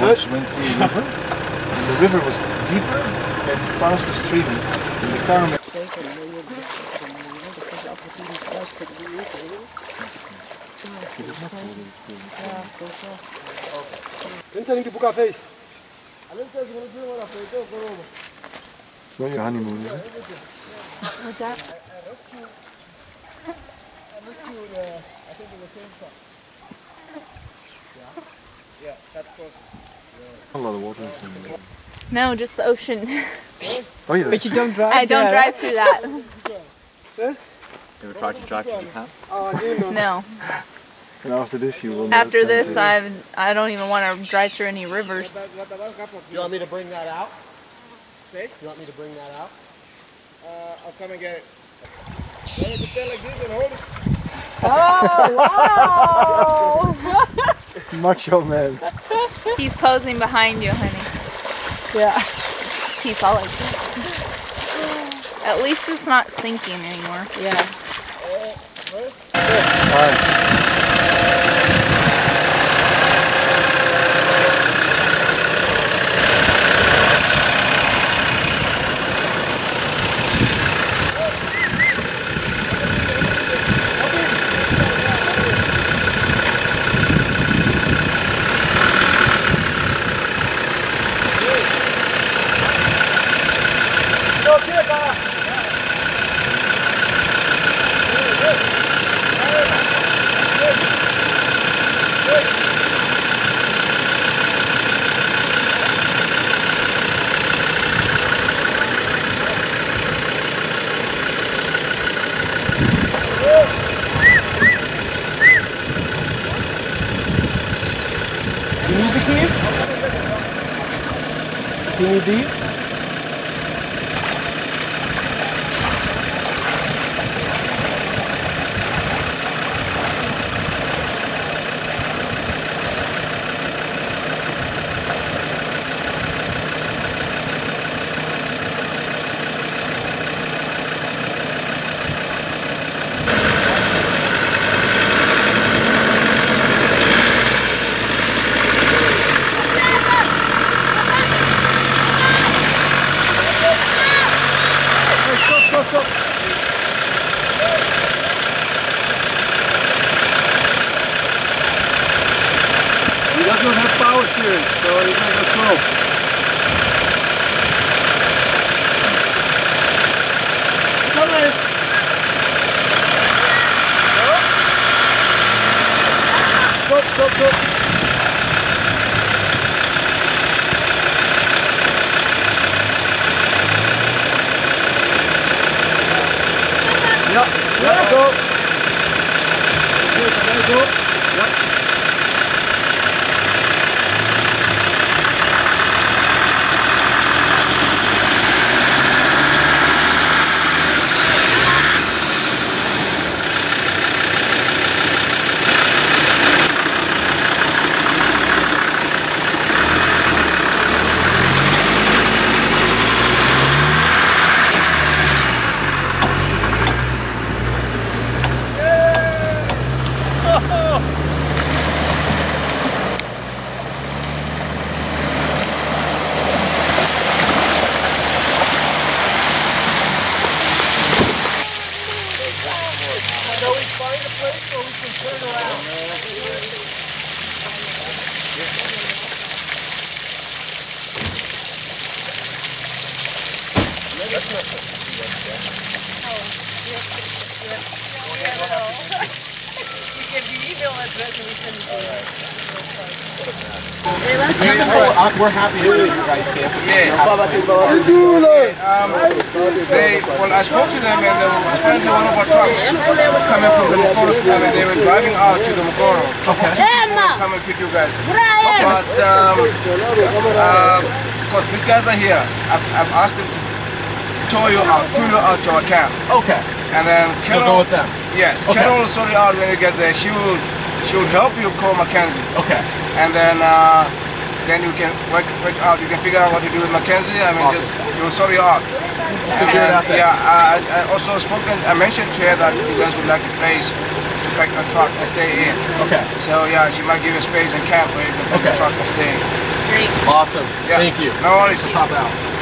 once went through the river, and the river was deeper and faster streaming. And the car It's not your honeymoon, is it? What's that? I rescued, I think it was same truck. Yeah, that's close. A lot of water. No, just the ocean. Oh yeah. But you don't drive. I don't drive through that. You ever tried to drive to Japan? No. And after this, you will. After this, I don't even want to drive through any rivers. You want me to bring that out? Say? You want me to bring that out? I'll come and get it. You want me to stand like this and hold it? Oh, wow! Macho man. He's posing behind you, honey. Yeah. He followed you. At least it's not sinking anymore. Yeah. You need the keys? You need these? He doesn't have power steering, so he's not going slow. Come on. Stop, stop, stop. Yeah, let's go. Let's go. Yeah. We're happy to do you guys camp. Yeah. Well, I spoke to them, and apparently one of our trucks coming from the Mokoro, they were driving out to the Mokoro. Come and pick you guys. But because these guys are here, I've asked them to tow you out to our camp. Okay. And then So go with them. Yes, Okay. Carol will sort you out when you get there. She will help you call Mackenzie. Okay. And then you can work out. You can figure out what to do with Mackenzie. I mean, Awesome. you'll sort it out. Figure it out there. Yeah, I also I mentioned to her that you guys would like a place to pack your truck and stay in. Okay. So yeah, she might give you a space in camp where you can pack your truck and stay. great. Awesome. Yeah. Thank you. No worries. Let's hop out.